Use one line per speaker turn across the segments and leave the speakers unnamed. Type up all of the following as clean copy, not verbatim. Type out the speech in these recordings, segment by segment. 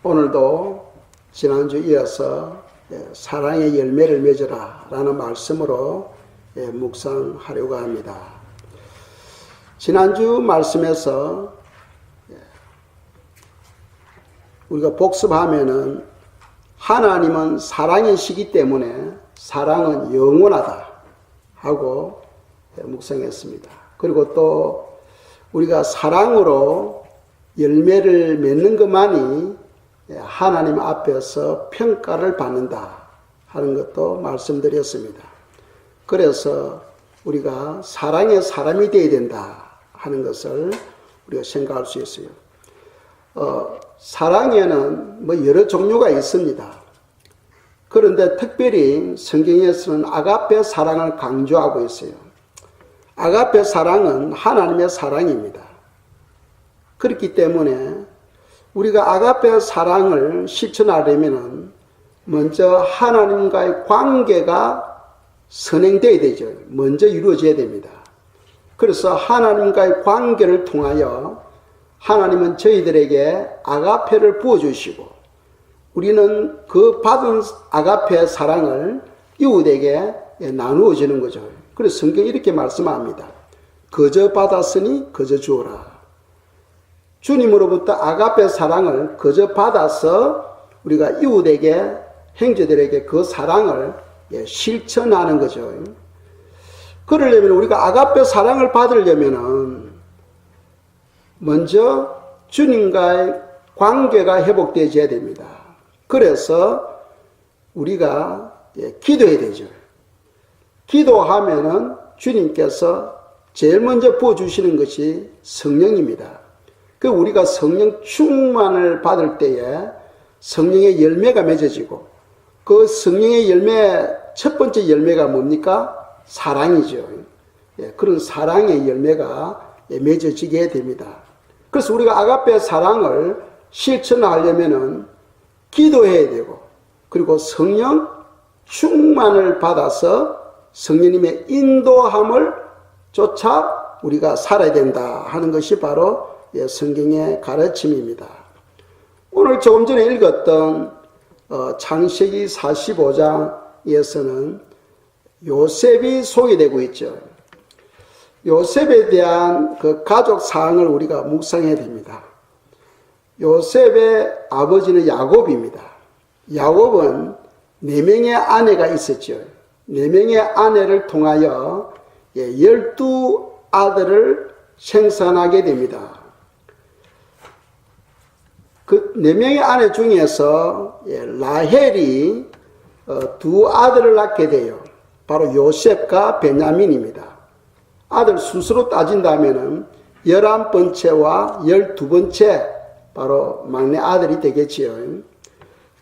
오늘도 지난주 이어서 사랑의 열매를 맺어라 라는 말씀으로 묵상하려고 합니다. 지난주 말씀에서 우리가 복습하면은 하나님은 사랑이시기 때문에 사랑은 영원하다 하고 묵상했습니다. 그리고 또 우리가 사랑으로 열매를 맺는 것만이 하나님 앞에서 평가를 받는다 하는 것도 말씀드렸습니다. 그래서 우리가 사랑의 사람이 되어야 된다 하는 것을 우리가 생각할 수 있어요. 사랑에는 여러 종류가 있습니다. 그런데 특별히 성경에서는 아가페 사랑을 강조하고 있어요. 아가페 사랑은 하나님의 사랑입니다. 그렇기 때문에 우리가 아가페 사랑을 실천하려면 먼저 하나님과의 관계가 선행되어야 되죠. 먼저 이루어져야 됩니다. 그래서 하나님과의 관계를 통하여 하나님은 저희들에게 아가페를 부어주시고 우리는 그 받은 아가페 사랑을 이웃에게 나누어 주는 거죠. 그래서 성경이 이렇게 말씀합니다. 거저 받았으니 거저 주어라. 주님으로부터 아가페 사랑을 거저 받아서 우리가 이웃에게, 형제들에게 그 사랑을 실천하는 거죠. 그러려면 우리가 아가페 사랑을 받으려면 먼저 주님과의 관계가 회복되어야 됩니다. 그래서 우리가 기도해야 되죠. 기도하면은 주님께서 제일 먼저 부어주시는 것이 성령입니다. 그 우리가 성령 충만을 받을 때에 성령의 열매가 맺어지고 그 성령의 열매, 첫 번째 열매가 뭡니까? 사랑이죠. 그런 사랑의 열매가 맺어지게 됩니다. 그래서 우리가 아가페 사랑을 실천하려면은 기도해야 되고 그리고 성령 충만을 받아서 성령님의 인도함을 쫓아 우리가 살아야 된다 하는 것이 바로 성경의 가르침입니다. 오늘 조금 전에 읽었던 창세기 45장에서는 요셉이 소개되고 있죠. 요셉에 대한 그 가족 사항을 우리가 묵상해야 됩니다. 요셉의 아버지는 야곱입니다. 야곱은 4명의 아내가 있었죠. 4명의 아내를 통하여 12아들을 생산하게 됩니다. 그 4명의 아내 중에서 라헬이 2 아들을 낳게 돼요. 바로 요셉과 베냐민입니다. 아들 순서로 따진다면 11번째와 12번째 바로 막내 아들이 되겠지요.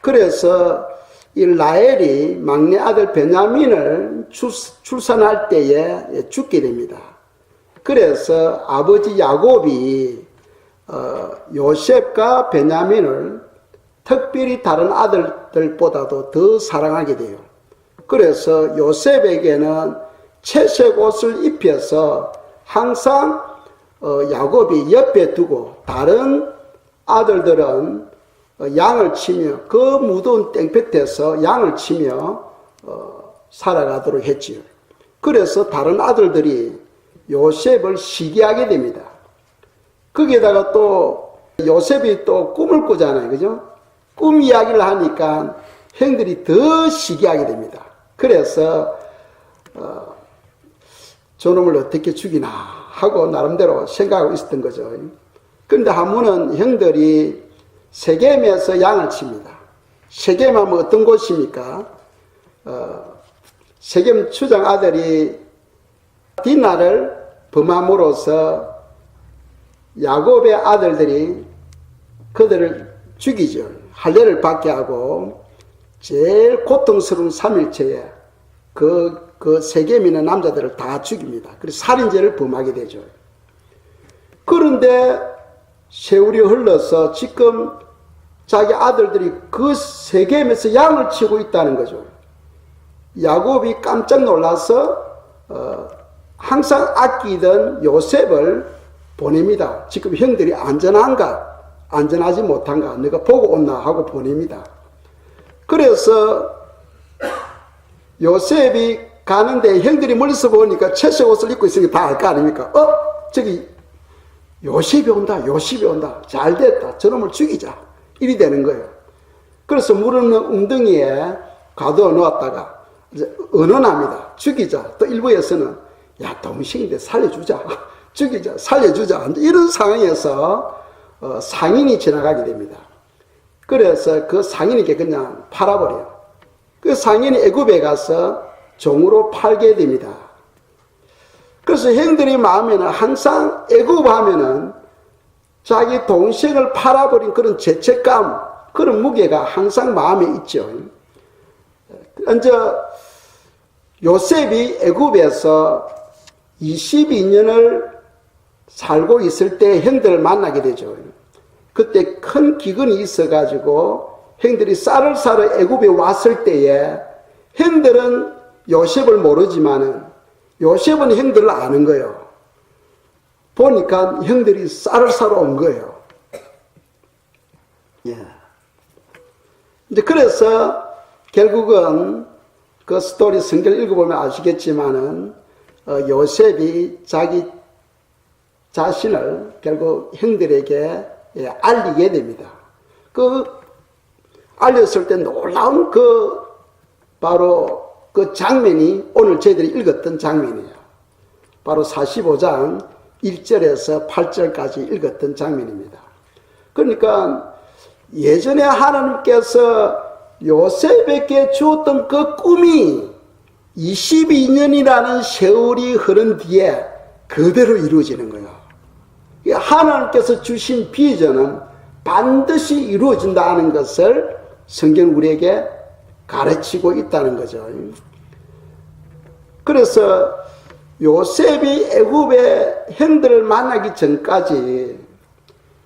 그래서 이 라헬이 막내 아들 베냐민을 출산할 때에 죽게 됩니다. 그래서 아버지 야곱이 요셉과 베냐민을 특별히 다른 아들들보다도 더 사랑하게 돼요. 그래서 요셉에게는 채색 옷을 입혀서 항상 야곱이 옆에 두고 다른 아들들은 양을 치며 그 무더운 땡볕에서 양을 치며 살아가도록 했지요. 그래서 다른 아들들이 요셉을 시기하게 됩니다. 거기에다가 또 요셉이 또 꿈을 꾸잖아요. 그죠? 꿈 이야기를 하니까 형들이 더 시기하게 됩니다. 그래서 저놈을 어떻게 죽이나 하고 나름대로 생각하고 있었던 거죠. 그런데 한 번은 형들이 세겜에서 양을 칩니다. 세겜 하면 어떤 곳입니까? 세겜 추장 아들이 디나를 범함으로써 야곱의 아들들이 그들을 죽이죠. 할례를 받게 하고 제일 고통스러운 3일째에 그 세겜에 있는 남자들을 다 죽입니다. 그래서 살인죄를 범하게 되죠. 그런데 세월이 흘러서 지금 자기 아들들이 그 세겜에서 양을 치고 있다는 거죠. 야곱이 깜짝 놀라서 항상 아끼던 요셉을 보냅니다. 지금 형들이 안전한가 안전하지 못한가 너가 보고 온나 하고 보냅니다. 그래서 요셉이 가는데 형들이 멀리서 보니까 채색 옷을 입고 있으니까 다 알 거 아닙니까? 저기 요셉이 온다, 요셉이 온다. 잘 됐다. 저놈을 죽이자. 이리 되는 거예요. 그래서 물 없는 웅덩이에 가두어 놓았다가 이제 언언합니다. 죽이자. 또 일부에서는 야, 동생인데 살려주자. 죽이자. 살려주자. 이런 상황에서 상인이 지나가게 됩니다. 그래서 그 상인에게 그냥 팔아버려요. 그 상인이 애굽에 가서 종으로 팔게 됩니다. 그래서 형들의 마음에는 항상 애굽하면은 자기 동생을 팔아버린 그런 죄책감, 그런 무게가 항상 마음에 있죠. 이제 요셉이 애굽에서 22년을 살고 있을 때 형들을 만나게 되죠. 그때 큰 기근이 있어가지고 형들이 쌀을 사러 애굽에 왔을 때에 형들은 요셉을 모르지만은 요셉은 형들을 아는 거예요. 보니까 형들이 쌀을 사러 온 거예요. 예. 이제 그래서 결국은 그 스토리 성경 읽어보면 아시겠지만은 요셉이 자기 자신을 결국 형들에게 알리게 됩니다. 그 알렸을 때 놀라운 바로 그 장면이 오늘 저희들이 읽었던 장면이에요. 바로 45장 1절에서 8절까지 읽었던 장면입니다. 그러니까 예전에 하나님께서 요셉에게 주었던 그 꿈이 22년이라는 세월이 흐른 뒤에 그대로 이루어지는 거예요. 하나님께서 주신 비전은 반드시 이루어진다는 것을 성경 우리에게 가르치고 있다는 거죠. 그래서 요셉이 애굽의 형들을 만나기 전까지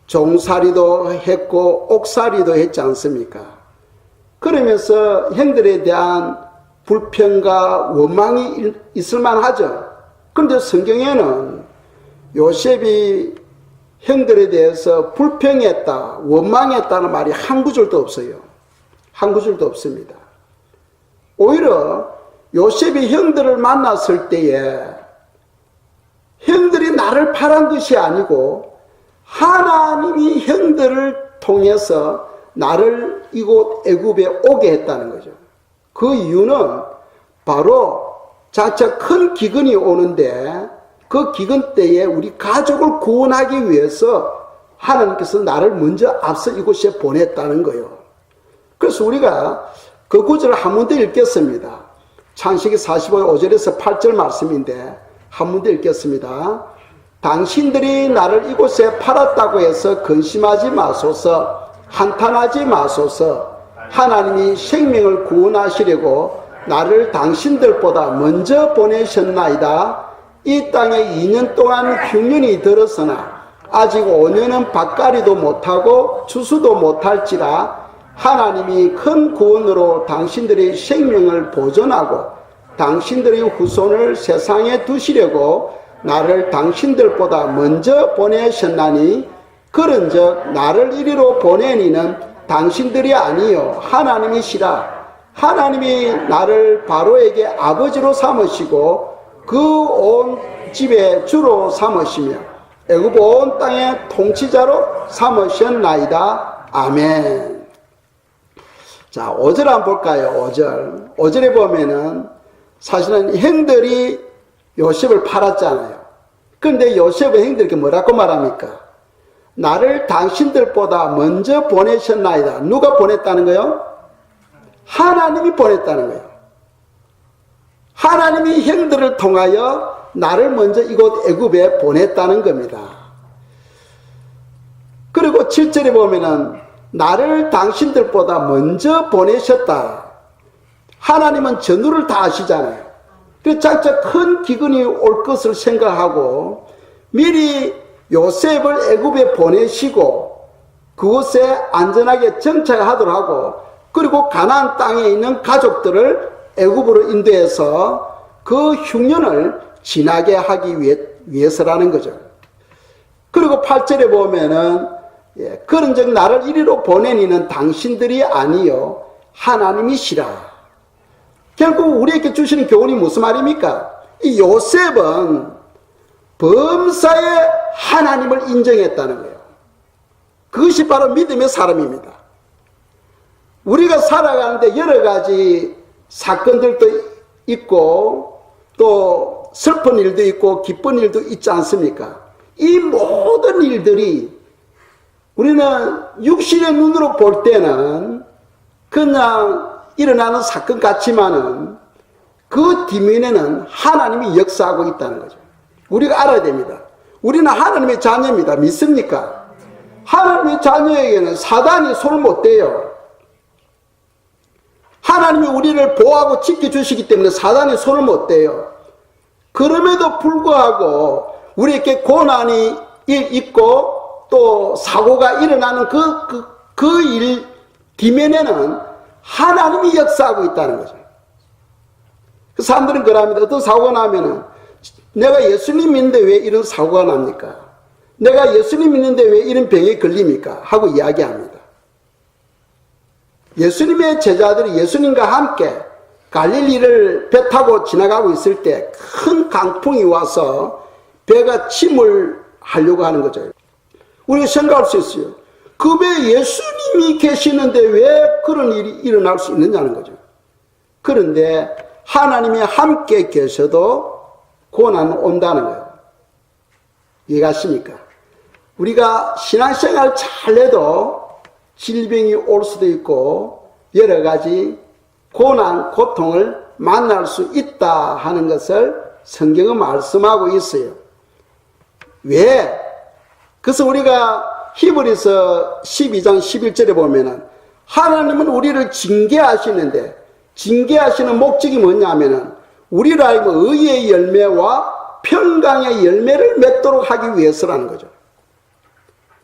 종살이도 했고 옥살이도 했지 않습니까? 그러면서 형들에 대한 불평과 원망이 있을 만하죠. 그런데 성경에는 요셉이 형들에 대해서 불평했다, 원망했다는 말이 한 구절도 없어요. 한 구절도 없습니다. 오히려 요셉이 형들을 만났을 때에 형들이 나를 팔은 것이 아니고 하나님이 형들을 통해서 나를 이곳 애굽에 오게 했다는 거죠. 그 이유는 바로 장차 큰 기근이 오는데 그 기근 때에 우리 가족을 구원하기 위해서 하나님께서 나를 먼저 앞서 이곳에 보냈다는 거예요. 그래서 우리가 그 구절을 한 번 더 읽겠습니다. 창세기 45절에서 8절 말씀인데 한 번 더 읽겠습니다. 당신들이 나를 이곳에 팔았다고 해서 근심하지 마소서, 한탄하지 마소서. 하나님이 생명을 구원하시려고 나를 당신들보다 먼저 보내셨나이다. 이 땅에 2년 동안 흉년이 들었으나 아직 5년은 밭갈이도 못하고 추수도 못할지라 하나님이 큰 구원으로 당신들의 생명을 보존하고 당신들의 후손을 세상에 두시려고 나를 당신들보다 먼저 보내셨나니 그런즉 나를 이리로 보내니는 당신들이 아니요 하나님이시라. 하나님이 나를 바로에게 아버지로 삼으시고 그 온 집의 주로 삼으시며 애굽 온 땅의 통치자로 삼으셨나이다. 아멘. 자, 5절 한번 볼까요? 5절. 5절에 보면은 사실은 형들이 요셉을 팔았잖아요. 그런데 요셉의 형들에게 뭐라고 말합니까? 나를 당신들보다 먼저 보내셨나이다. 누가 보냈다는 거예요? 하나님이 보냈다는 거예요. 하나님이 형들을 통하여 나를 먼저 이곳 애굽에 보냈다는 겁니다. 그리고 7절에 보면은 나를 당신들보다 먼저 보내셨다. 하나님은 전후를 다 아시잖아요. 그 장차 큰 기근이 올 것을 생각하고 미리 요셉을 애굽에 보내시고 그곳에 안전하게 정착하도록 하고 그리고 가나안 땅에 있는 가족들을 애굽으로 인도해서 그 흉년을 지나게 하기 위해서라는 거죠. 그리고 8절에 보면은 그런즉 나를 이리로 보낸 이는 당신들이 아니요 하나님이시라. 결국 우리에게 주시는 교훈이 무슨 말입니까? 이 요셉은 범사에 하나님을 인정했다는 거예요. 그것이 바로 믿음의 사람입니다. 우리가 살아가는데 여러 가지 사건들도 있고 또 슬픈 일도 있고 기쁜 일도 있지 않습니까? 이 모든 일들이 우리는 육신의 눈으로 볼 때는 그냥 일어나는 사건 같지만은 그 뒷면에는 하나님이 역사하고 있다는 거죠. 우리가 알아야 됩니다. 우리는 하나님의 자녀입니다. 믿습니까? 하나님의 자녀에게는 사단이 손을 못 대요. 하나님이 우리를 보호하고 지켜주시기 때문에 사단이 손을 못 대요. 그럼에도 불구하고 우리에게 고난이 있고 또 사고가 일어나는 그 일 뒤면에는 하나님이 역사하고 있다는 거죠. 그 사람들은 그럽니다. 어떤 사고가 나면은 내가 예수님 믿는데 왜 이런 사고가 납니까? 내가 예수님 믿는데 왜 이런 병에 걸립니까? 하고 이야기합니다. 예수님의 제자들이 예수님과 함께 갈릴리를 배 타고 지나가고 있을 때 큰 강풍이 와서 배가 침을 하려고 하는 거죠. 우리가 생각할 수 있어요. 그 배에 예수님이 계시는데 왜 그런 일이 일어날 수 있느냐는 거죠. 그런데 하나님이 함께 계셔도 고난은 온다는 거예요. 이해가십니까? 우리가 신앙생활 잘 해도 질병이 올 수도 있고 여러 가지 고난, 고통을 만날 수 있다 하는 것을 성경은 말씀하고 있어요. 왜? 그래서 우리가 히브리서 12장 11절에 보면은 하나님은 우리를 징계하시는데 징계하시는 목적이 뭐냐면은 우리를 알고 의의 열매와 평강의 열매를 맺도록 하기 위해서라는 거죠.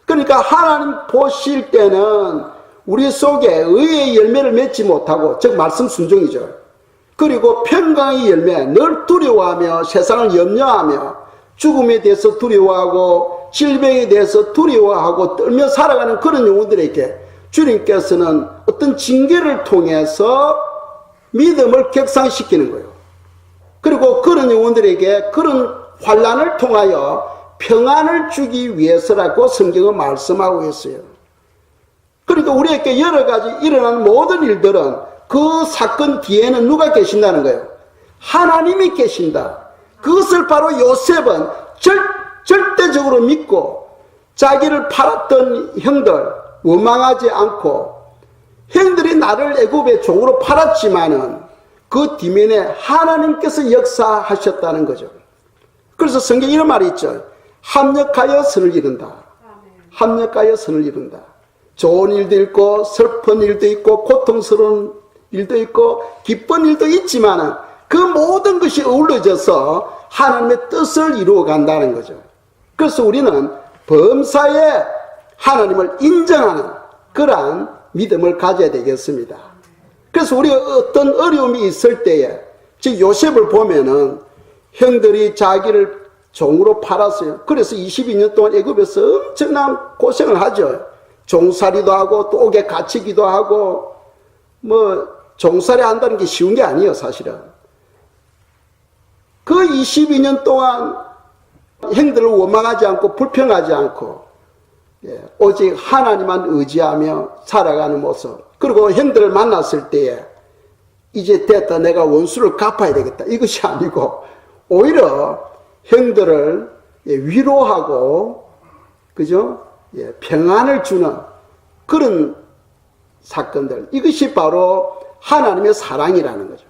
그러니까 하나님 보실 때는 우리 속에 의의 열매를 맺지 못하고, 즉 말씀 순종이죠. 그리고 평강의 열매, 늘 두려워하며 세상을 염려하며 죽음에 대해서 두려워하고 질병에 대해서 두려워하고 떨며 살아가는 그런 영혼들에게 주님께서는 어떤 징계를 통해서 믿음을 격상시키는 거예요. 그리고 그런 영혼들에게 그런 환난을 통하여 평안을 주기 위해서라고 성경은 말씀하고 있어요. 그러니까 우리에게 여러 가지 일어나는 모든 일들은 그 사건 뒤에는 누가 계신다는 거예요? 하나님이 계신다. 그것을 바로 요셉은 절대적으로 믿고 자기를 팔았던 형들 원망하지 않고, 형들이 나를 애굽의 종으로 팔았지만은 그 뒤면에 하나님께서 역사하셨다는 거죠. 그래서 성경에 이런 말이 있죠. 합력하여 선을 이룬다. 합력하여 선을 이룬다. 좋은 일도 있고 슬픈 일도 있고 고통스러운 일도 있고 기쁜 일도 있지만은 그 모든 것이 어우러져서 하나님의 뜻을 이루어 간다는 거죠. 그래서 우리는 범사에 하나님을 인정하는 그러한 믿음을 가져야 되겠습니다. 그래서 우리가 어떤 어려움이 있을 때에, 즉 요셉을 보면은 형들이 자기를 종으로 팔았어요. 그래서 22년 동안 애굽에서 엄청난 고생을 하죠. 종살이도 하고 또 옥에 갇히기도 하고, 뭐 종살이 한다는 게 쉬운 게 아니에요, 사실은. 그 22년 동안 형들을 원망하지 않고 불평하지 않고 오직 하나님만 의지하며 살아가는 모습. 그리고 형들을 만났을 때에 이제 됐다, 내가 원수를 갚아야 되겠다, 이것이 아니고 오히려 형들을 위로하고, 그죠? 평안을 주는 그런 사건들, 이것이 바로 하나님의 사랑이라는 거죠.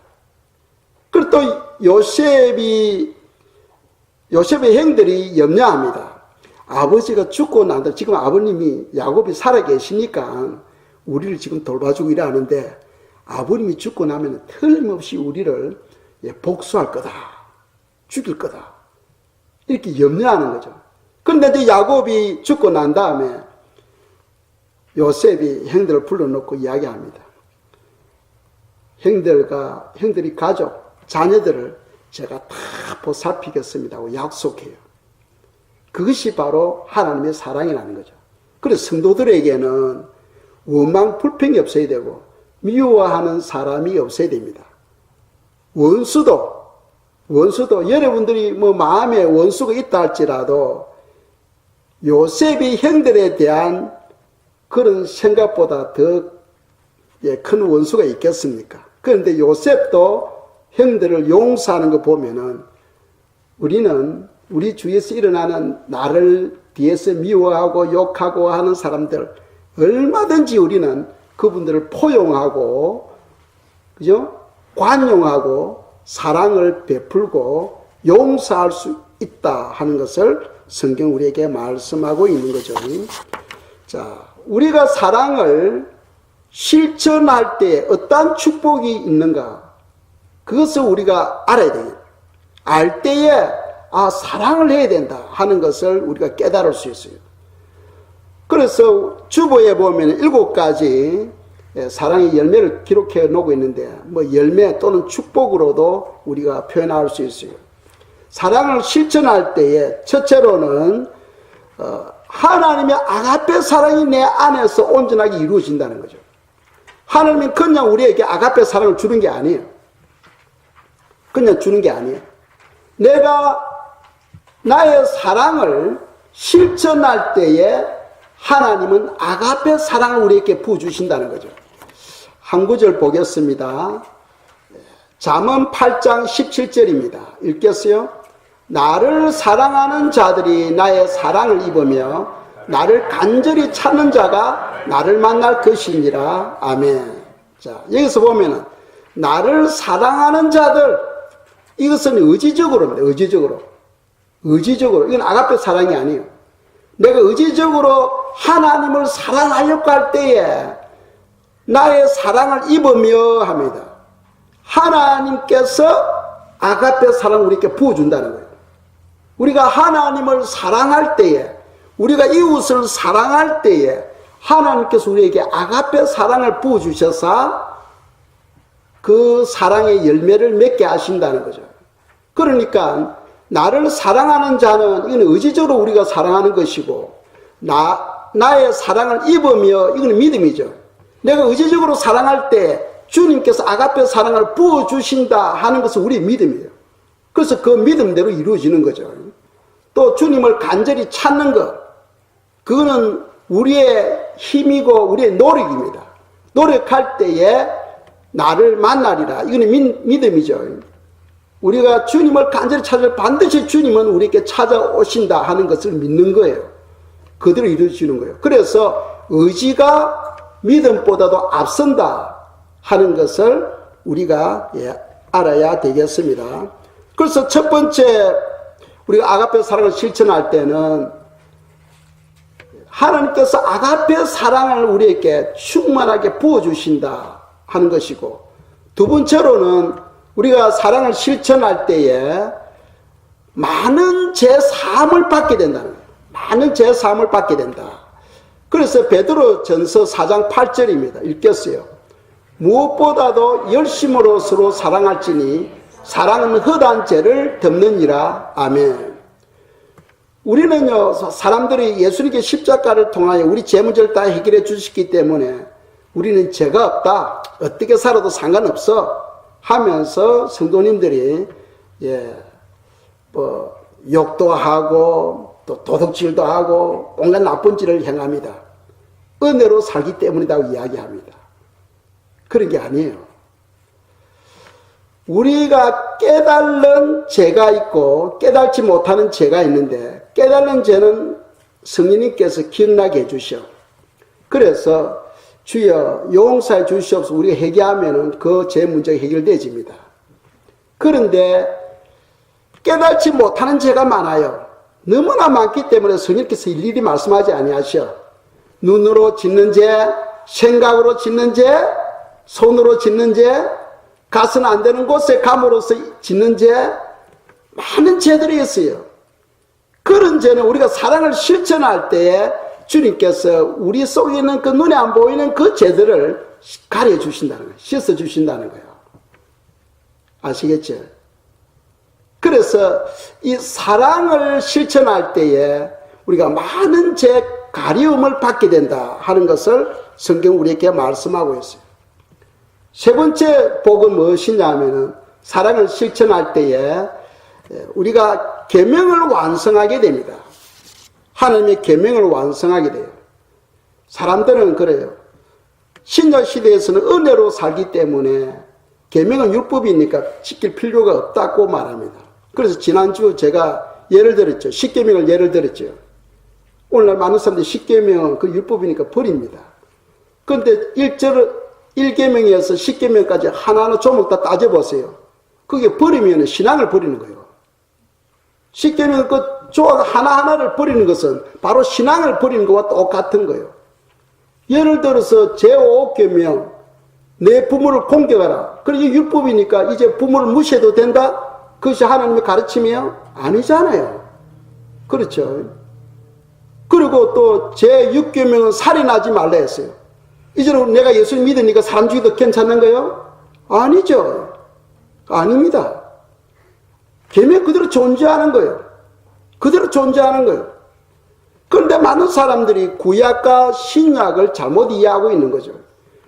그리고 또 요셉의 형들이 염려합니다. 아버지가 죽고 난다. 지금 아버님이 야곱이 살아 계시니까 우리를 지금 돌봐주고 일하는데 아버님이 죽고 나면 틀림없이 우리를 복수할 거다, 죽일 거다, 이렇게 염려하는 거죠. 그런데 이제 야곱이 죽고 난 다음에 요셉이 형들을 불러놓고 이야기합니다. 형들이 가족, 자녀들을 제가 다 보살피겠습니다 하고 약속해요. 그것이 바로 하나님의 사랑이라는 거죠. 그래서 성도들에게는 원망 불평이 없어야 되고 미워하는 사람이 없어야 됩니다. 원수도 여러분들이 뭐 마음에 원수가 있다 할지라도 요셉이 형들에 대한 그런 생각보다 더 큰 원수가 있겠습니까? 그런데 요셉도 형들을 용서하는 거 보면은 우리는 우리 주위에서 일어나는 나를 뒤에서 미워하고 욕하고 하는 사람들 얼마든지 우리는 그분들을 포용하고 그죠? 관용하고 사랑을 베풀고 용서할 수 있다 하는 것을 성경 우리에게 말씀하고 있는 거죠. 자, 우리가 사랑을 실천할 때 어떠한 축복이 있는가? 그것을 우리가 알아야 돼요. 알 때에 사랑을 해야 된다 하는 것을 우리가 깨달을 수 있어요. 그래서 주보에 보면 7가지 사랑의 열매를 기록해 놓고 있는데 뭐 열매 또는 축복으로도 우리가 표현할 수 있어요. 사랑을 실천할 때에 첫째로는 하나님의 아가페 사랑이 내 안에서 온전하게 이루어진다는 거죠. 하나님은 그냥 우리에게 아가페 사랑을 주는 게 아니에요. 그냥 주는 게 아니에요. 내가 나의 사랑을 실천할 때에 하나님은 아가페 사랑을 우리에게 부어주신다는 거죠. 한 구절 보겠습니다. 잠언 8장 17절입니다. 읽겠어요? 나를 사랑하는 자들이 나의 사랑을 입으며 나를 간절히 찾는 자가 나를 만날 것이니라. 아멘. 자, 여기서 보면은 나를 사랑하는 자들, 이것은 의지적으로입니다. 의지적으로. 이건 아가페 사랑이 아니에요. 내가 의지적으로 하나님을 사랑하려고 할 때에 나의 사랑을 입으며 합니다. 하나님께서 아가페 사랑을 우리에게 부어준다는 거예요. 우리가 하나님을 사랑할 때에, 우리가 이웃을 사랑할 때에 하나님께서 우리에게 아가페 사랑을 부어주셔서 그 사랑의 열매를 맺게 하신다는 거죠. 그러니까 나를 사랑하는 자는 이건 의지적으로 우리가 사랑하는 것이고 나의 사랑을 입으며 이건 믿음이죠. 내가 의지적으로 사랑할 때 주님께서 아가페 사랑을 부어주신다 하는 것은 우리의 믿음이에요. 그래서 그 믿음대로 이루어지는 거죠. 또 주님을 간절히 찾는 것, 그거는 우리의 힘이고 우리의 노력입니다. 노력할 때에 나를 만나리라. 이거는 믿음이죠. 우리가 주님을 간절히 찾을 반드시 주님은 우리에게 찾아오신다 하는 것을 믿는 거예요. 그대로 이루어지는 거예요. 그래서 의지가 믿음보다도 앞선다 하는 것을 우리가 알아야 되겠습니다. 그래서 첫 번째 우리가 아가페 사랑을 실천할 때는 하나님께서 아가페 사랑을 우리에게 충만하게 부어주신다 하는 것이고, 두 번째로는 우리가 사랑을 실천할 때에 많은 제사함을 받게 된다는 거예요. 많은 제사함을 받게 된다. 그래서 베드로 전서 4장 8절입니다. 읽겠어요. 무엇보다도 열심으로 서로 사랑할지니 사랑은 헛한 죄를 덮느니라. 아멘. 우리는요, 사람들이 예수님께 십자가를 통하여 우리 죄 문제를 다 해결해 주셨기 때문에 우리는 죄가 없다, 어떻게 살아도 상관없어 하면서 성도님들이 욕도 하고 또 도둑질도 하고 온갖 나쁜 짓을 행합니다. 은혜로 살기 때문이라고 이야기합니다. 그런 게 아니에요. 우리가 깨달는 죄가 있고 깨달지 못하는 죄가 있는데, 깨달는 죄는 성령님께서 기억나게 해주셔. 그래서 주여 용서해 주시옵소서 우리가 회개하면 그 죄 문제가 해결되집니다. 그런데 깨달지 못하는 죄가 많아요. 너무나 많기 때문에 성령께서 일일이 말씀하지 아니하셔. 눈으로 짓는 죄, 생각으로 짓는 죄, 손으로 짓는 죄, 가서는 안 되는 곳에 감으로써 짓는 죄, 많은 죄들이 있어요. 그런 죄는 우리가 사랑을 실천할 때에 주님께서 우리 속에 있는 그 눈에 안 보이는 그 죄들을 가려주신다는 거예요. 씻어주신다는 거예요. 아시겠죠? 그래서 이 사랑을 실천할 때에 우리가 많은 죄 가리움을 받게 된다 하는 것을 성경 우리에게 말씀하고 있어요. 세 번째 복은 무엇이냐 하면은 사랑을 실천할 때에 우리가 계명을 완성하게 됩니다. 하나님의 계명을 완성하게 돼요. 사람들은 그래요. 신약 시대에서는 은혜로 살기 때문에 계명은 율법이니까 지킬 필요가 없다고 말합니다. 그래서 지난주 제가 예를 들었죠. 십계명을 예를 들었죠. 오늘날 많은 사람들이 십계명은 그 율법이니까 버립니다. 그런데 1계명에서 10계명까지 하나하나 조목 다 따져보세요. 그게 버리면 신앙을 버리는 거예요. 10계명 그 조각 하나하나를 버리는 것은 바로 신앙을 버리는 것과 똑같은 거예요. 예를 들어서 제5계명 내 부모를 공경하라. 그러게 율법이니까 이제 부모를 무시해도 된다? 그것이 하나님의 가르침이에요? 아니잖아요. 그렇죠. 그리고 또 제6계명은 살인하지 말라 했어요. 이제는 내가 예수 믿으니까 사람 죽이도 괜찮은 거예요? 아니죠. 아닙니다. 계명 그대로 존재하는 거예요. 그대로 존재하는 거예요. 그런데 많은 사람들이 구약과 신약을 잘못 이해하고 있는 거죠.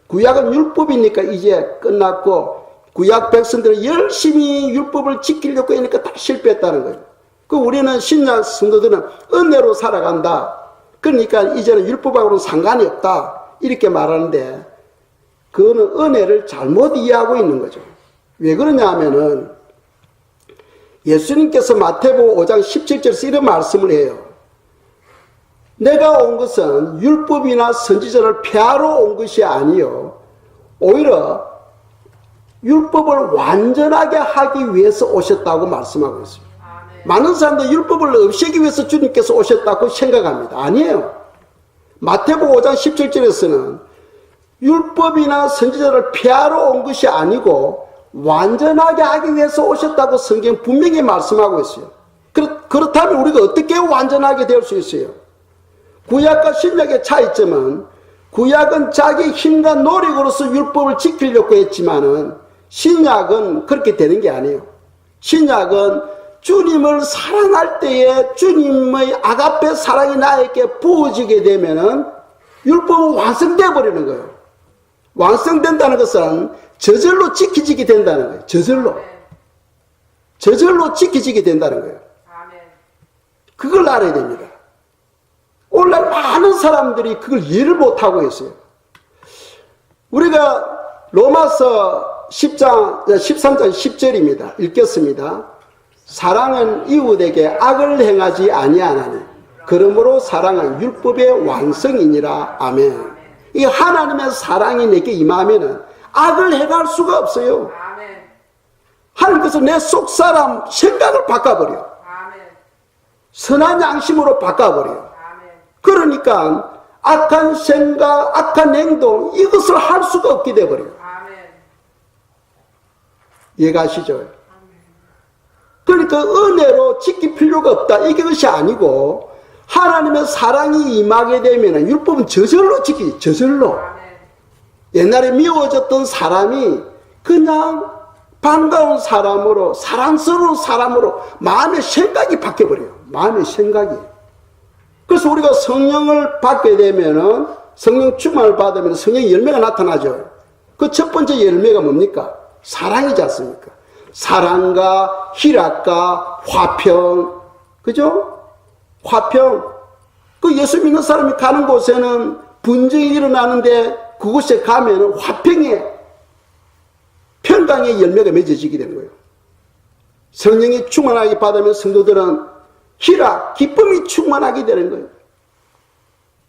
구약은 율법이니까 이제 끝났고 구약 백성들은 열심히 율법을 지키려고 하니까 다 실패했다는 거예요. 그 우리는 신약 성도들은 은혜로 살아간다. 그러니까 이제는 율법하고는 상관이 없다. 이렇게 말하는데 그거는 은혜를 잘못 이해하고 있는 거죠. 왜 그러냐 하면은 예수님께서 마태복음 5장 17절에서 이런 말씀을 해요. 내가 온 것은 율법이나 선지자를 폐하러 온 것이 아니요 오히려 율법을 완전하게 하기 위해서 오셨다고 말씀하고 있어요. 많은 사람들 율법을 없애기 위해서 주님께서 오셨다고 생각합니다. 아니에요. 마태복음 5장 17절에서는 율법이나 선지자를 폐하러 온 것이 아니고 완전하게 하기 위해서 오셨다고 성경 분명히 말씀하고 있어요. 그렇다면 우리가 어떻게 완전하게 될 수 있어요? 구약과 신약의 차이점은 구약은 자기 힘과 노력으로서 율법을 지키려고 했지만은 신약은 그렇게 되는 게 아니에요. 신약은 주님을 사랑할 때에 주님의 아가페 사랑이 나에게 부어지게 되면은 율법은 완성되어 버리는 거예요. 완성된다는 것은 저절로 지켜지게 된다는 거예요. 저절로 지켜지게 된다는 거예요. 그걸 알아야 됩니다. 오늘날 많은 사람들이 그걸 이해를 못하고 있어요. 우리가 로마서 13장 10절입니다. 읽겠습니다. 사랑은 이웃에게 악을 행하지 아니하나니 그러므로 사랑은 율법의 완성이니라. 아멘. 이 하나님의 사랑이 내게 임하면은 악을 행할 수가 없어요. 하나님께서 내 속사람 생각을 바꿔버려. 선한 양심으로 바꿔버려. 그러니까 악한 생각, 악한 행동 이것을 할 수가 없게 돼버려요. 이해가시죠? 그러니까 은혜로 지킬 필요가 없다. 이것이 아니고 하나님의 사랑이 임하게 되면 율법은 저절로 지키지. 저절로. 옛날에 미워졌던 사람이 그냥 반가운 사람으로 사랑스러운 사람으로 마음의 생각이 바뀌어버려요. 마음의 생각이. 그래서 우리가 성령을 받게 되면은 성령 충만을 받으면 성령의 열매가 나타나죠. 그 첫 번째 열매가 뭡니까? 사랑이지 않습니까? 사랑과 희락과 화평, 그죠? 화평. 그 예수 믿는 사람이 가는 곳에는 분쟁이 일어나는데 그곳에 가면은 화평의 평강의 열매가 맺어지게 되는 거예요. 성령이 충만하게 받으면 성도들은 희락, 기쁨이 충만하게 되는 거예요.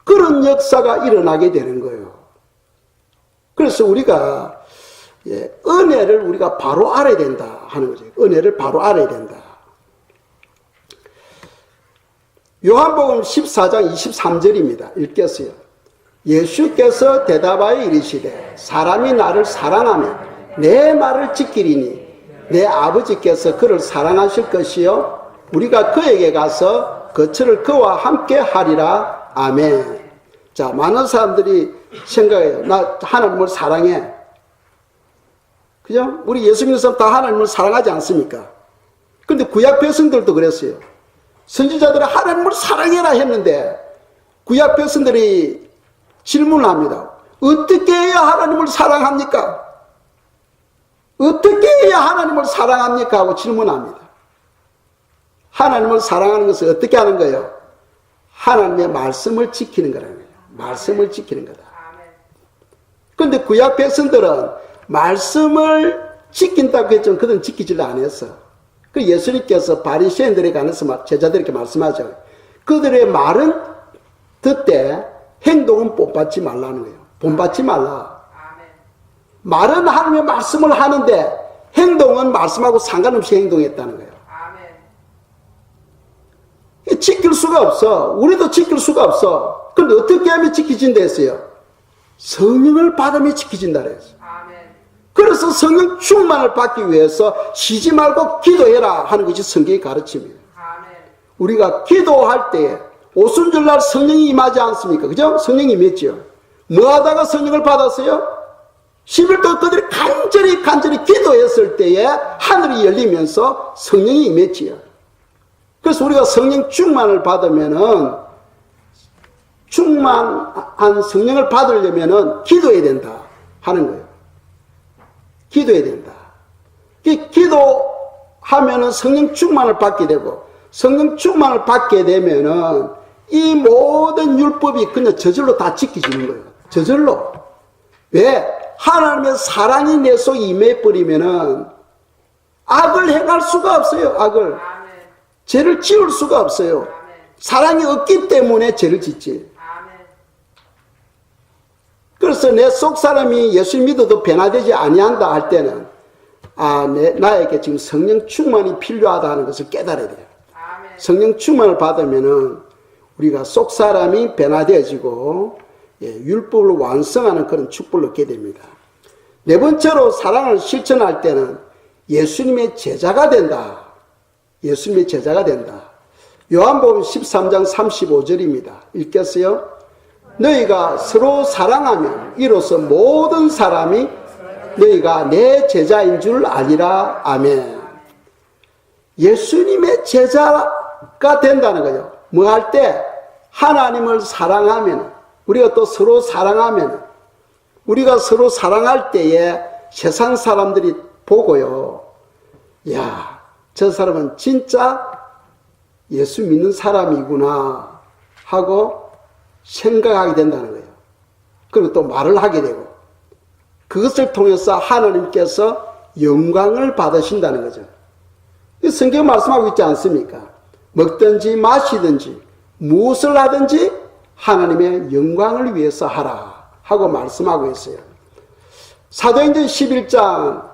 그런 역사가 일어나게 되는 거예요. 그래서 우리가 은혜를 우리가 바로 알아야 된다 하는 거죠. 은혜를 바로 알아야 된다. 요한복음 14장 23절입니다. 읽겠어요. 예수께서 대답하여 이르시되 사람이 나를 사랑하면 내 말을 지키리니 내 아버지께서 그를 사랑하실 것이요 우리가 그에게 가서 거처를 그와 함께 하리라. 아멘. 자, 많은 사람들이 생각해요. 나 하나님을 사랑해. 그죠? 우리 예수 믿는 사람 다 하나님을 사랑하지 않습니까? 그런데 구약 백성들도 그랬어요. 선지자들은 하나님을 사랑해라 했는데 구약 백성들이 질문합니다. 어떻게 해야 하나님을 사랑합니까? 어떻게 해야 하나님을 사랑합니까? 하고 질문합니다. 하나님을 사랑하는 것을 어떻게 하는 거예요? 하나님의 말씀을 지키는 거라는 거예요. 말씀을 지키는 거다. 그런데 구약 백성들은 말씀을 지킨다고 했지만 그들은 지키지를 않았어. 그 예수님께서 바리새인들에 관해서 제자들에게 말씀하죠. 그들의 말은 듣되 행동은 본받지 말라는 거예요. 본받지 말라. 말은 하나님의 말씀을 하는데 행동은 말씀하고 상관없이 행동했다는 거예요. 지킬 수가 없어. 우리도 지킬 수가 없어. 그런데 어떻게 하면 지키진다 했어요? 성령을 받으면 지키진다 그랬어요. 그래서 성령 충만을 받기 위해서 쉬지 말고 기도해라 하는 것이 성경의 가르침이에요. 우리가 기도할 때 오순절날 성령이 임하지 않습니까? 그죠? 성령이 임했죠. 뭐 하다가 성령을 받았어요? 11도 그들이 간절히 기도했을 때에 하늘이 열리면서 성령이 임했지요. 그래서 우리가 성령 충만을 받으면은 충만한 성령을 받으려면은 기도해야 된다 하는 거예요. 기도해야 된다. 기도하면은 성령 충만을 받게 되고 성령 충만을 받게 되면은 이 모든 율법이 그냥 저절로 다 지켜지는 거예요. 저절로. 왜? 하나님의 사랑이 내 속에 임해버리면은 악을 행할 수가 없어요. 악을. 죄를 지을 수가 없어요. 사랑이 없기 때문에 죄를 짓지. 그래서 내 속 사람이 예수 믿어도 변화되지 아니한다 할 때는 나에게 지금 성령 충만이 필요하다 하는 것을 깨달아야 돼요. 성령 충만을 받으면은 우리가 속 사람이 변화되어지고 율법을 완성하는 그런 축복을 얻게 됩니다. 네 번째로 사랑을 실천할 때는 예수님의 제자가 된다. 예수님의 제자가 된다. 요한복음 13장 35절입니다. 읽겠어요? 너희가 서로 사랑하면 이로써 모든 사람이 너희가 내 제자인 줄 아리라. 아멘. 예수님의 제자가 된다는 거예요. 뭐 할 때? 하나님을 사랑하면, 우리가 또 서로 사랑하면, 우리가 서로 사랑할 때에 세상 사람들이 보고요. 야, 저 사람은 진짜 예수 믿는 사람이구나 하고 생각하게 된다는 거예요. 그리고 또 말을 하게 되고 그것을 통해서 하나님께서 영광을 받으신다는 거죠. 성경 말씀하고 있지 않습니까? 먹든지 마시든지 무엇을 하든지 하나님의 영광을 위해서 하라 하고 말씀하고 있어요. 사도행전 11장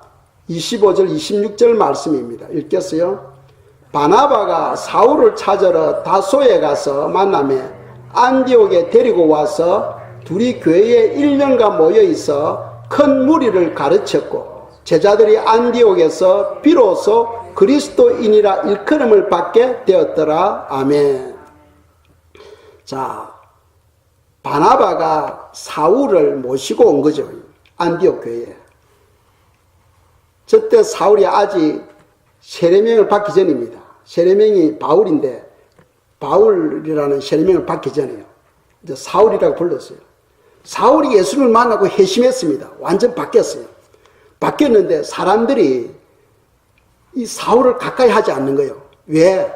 25절 26절 말씀입니다. 읽겠어요? 바나바가 사울을 찾으러 다소에 가서 만나며 안디옥에 데리고 와서 둘이 교회에 1년간 모여 있어 큰 무리를 가르쳤고 제자들이 안디옥에서 비로소 그리스도인이라 일컬음을 받게 되었더라. 아멘. 자, 바나바가 사울을 모시고 온 거죠. 안디옥 교회에. 저때 사울이 아직 세례명을 받기 전입니다. 세례명이 바울인데 바울이라는 세례명을 받기 전에요. 이제 사울이라고 불렀어요. 사울이 예수님을 만나고 회심했습니다. 완전 바뀌었어요. 바뀌었는데 사람들이 이 사울을 가까이 하지 않는 거예요. 왜?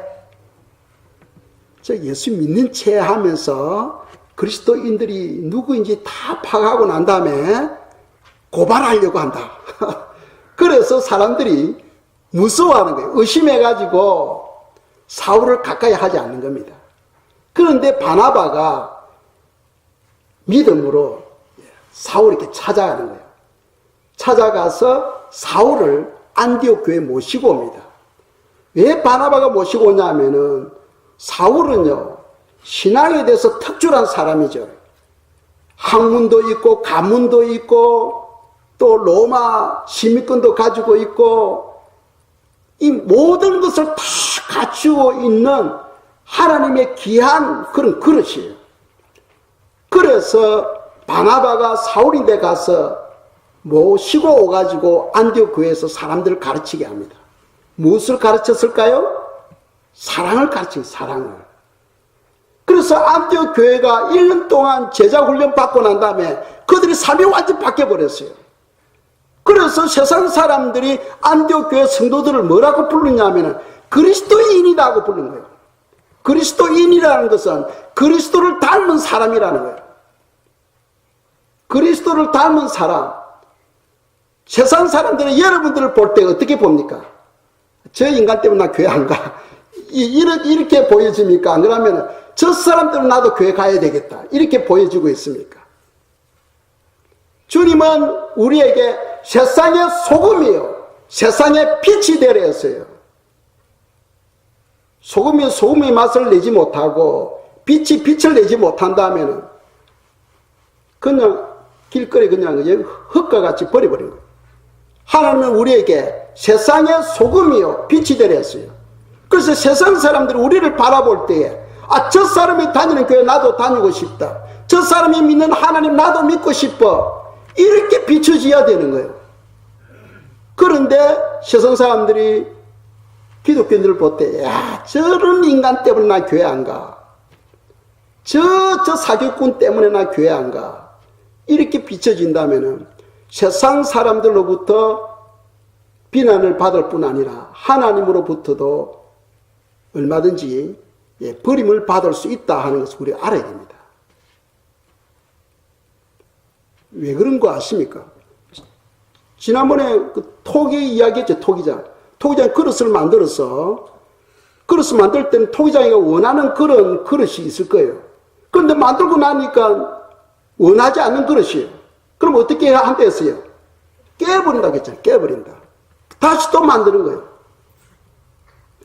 저 예수 믿는 채 하면서 그리스도인들이 누구인지 다 파악하고 난 다음에 고발하려고 한다. 그래서 사람들이 무서워하는 거예요. 의심해가지고 사울을 가까이 하지 않는 겁니다. 그런데 바나바가 믿음으로 사울에게 찾아가는 거예요. 찾아가서 사울을 안디옥 교회에 모시고 옵니다. 왜 바나바가 모시고 오냐면은 사울은요, 신앙에 대해서 특출한 사람이죠. 학문도 있고 가문도 있고 또 로마 시민권도 가지고 있고 이 모든 것을 다 갖추고 있는 하나님의 귀한 그런 그릇이에요. 그래서 바나바가 사울인데 가서 모시고 오가지고 안디옥 교회에서 사람들을 가르치게 합니다. 무엇을 가르쳤을까요? 사랑을 가르치는 사랑을. 그래서 안디옥 교회가 1년 동안 제자 훈련 받고 난 다음에 그들이 삶이 완전히 바뀌어버렸어요. 그래서 세상 사람들이 안디옥 교회 성도들을 뭐라고 부르냐면 그리스도인이라고 부르는 거예요. 그리스도인이라는 것은 그리스도를 닮은 사람이라는 거예요. 그리스도를 닮은 사람. 세상 사람들은 여러분들을 볼 때 어떻게 봅니까? 저 인간 때문에 나 교회 안 가. 이렇게 보여집니까? 안 그러면 저 사람 때문에 나도 교회 가야 되겠다. 이렇게 보여지고 있습니까? 주님은 우리에게 세상의 소금이요. 세상의 빛이 되려 했어요. 소금이 소금의 맛을 내지 못하고 빛이 빛을 내지 못한다면 그냥 길거리 그냥 흙과 같이 버려버린 거예요. 하나님은 우리에게 세상의 소금이요 빛이 되려 했어요. 그래서 세상 사람들이 우리를 바라볼 때에 저 사람이 다니는 교회 나도 다니고 싶다. 저 사람이 믿는 하나님 나도 믿고 싶어. 이렇게 비춰져야 되는 거예요. 그런데 세상 사람들이 기독교인들을 볼 때, 저런 인간 때문에 나 교회 안 가. 저 사기꾼 때문에 나 교회 안 가. 이렇게 비춰진다면은 세상 사람들로부터 비난을 받을 뿐 아니라 하나님으로부터도 얼마든지 버림을 받을 수 있다 하는 것을 우리가 알아야 됩니다. 왜 그런 거 아십니까? 지난번에 그 토기 이야기했죠. 토기장 그릇을 만들어서 그릇을 만들 때는 토기장이가 원하는 그런 그릇이 있을 거예요. 그런데 만들고 나니까 원하지 않는 그릇이에요. 그럼 어떻게 한다 했어요? 깨버린다고 했잖아요. 깨버린다. 다시 또 만드는 거예요.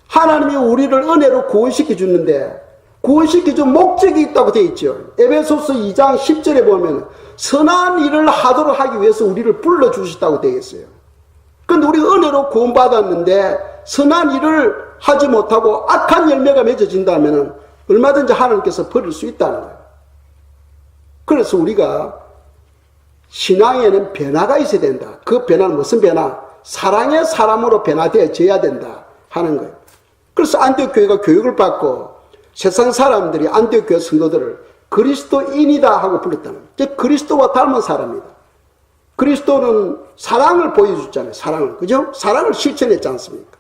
하나님이 우리를 은혜로 구원시켜 주는데 구원시켜 준 목적이 있다고 되어 있죠. 에베소서 2장 10절에 보면 선한 일을 하도록 하기 위해서 우리를 불러주셨다고 되어 있어요. 그런데 우리가 은혜로 구원받았는데 선한 일을 하지 못하고 악한 열매가 맺어진다면 얼마든지 하나님께서 버릴 수 있다는 거예요. 그래서 우리가 신앙에는 변화가 있어야 된다. 그 변화는 무슨 변화? 사랑의 사람으로 변화되어져야 된다 하는 거예요. 그래서 안디옥 교회가 교육을 받고 세상 사람들이 안디옥 교회 성도들을 그리스도인이다 하고 불렀다는 거예요. 그리스도와 닮은 사람이다. 그리스도는 사랑을 보여줬잖아요. 사랑을. 그죠? 사랑을 실천했지 않습니까?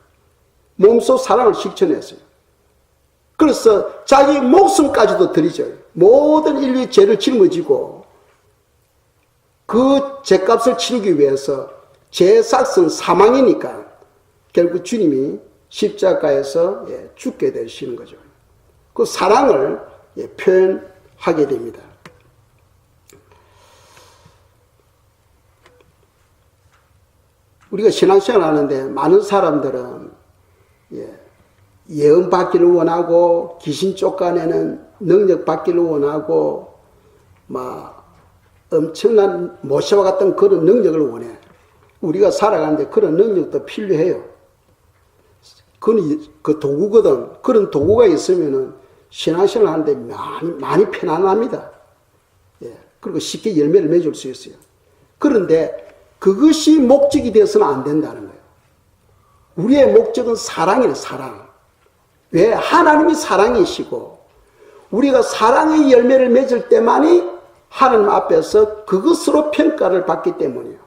몸소 사랑을 실천했어요. 그래서 자기 목숨까지도 드리죠. 모든 인류의 죄를 짊어지고 그 죄값을 치르기 위해서 죄의 삭은 사망이니까 결국 주님이 십자가에서 죽게 되시는 거죠. 그 사랑을 표현하게 됩니다. 우리가 신앙생활 하는데 많은 사람들은 예언 받기를 원하고 귀신 쫓아내는 능력 받기를 원하고 막 엄청난 모세와 같은 그런 능력을 원해. 우리가 살아가는데 그런 능력도 필요해요. 그 도구거든. 그런 도구가 있으면은 신앙생활 하는데 많이 편안합니다. 그리고 쉽게 열매를 맺을 수 있어요. 그런데 그것이 목적이 되어서는 안 된다는 거예요. 우리의 목적은 사랑이에요, 사랑. 왜? 하나님이 사랑이시고, 우리가 사랑의 열매를 맺을 때만이 하나님 앞에서 그것으로 평가를 받기 때문이에요.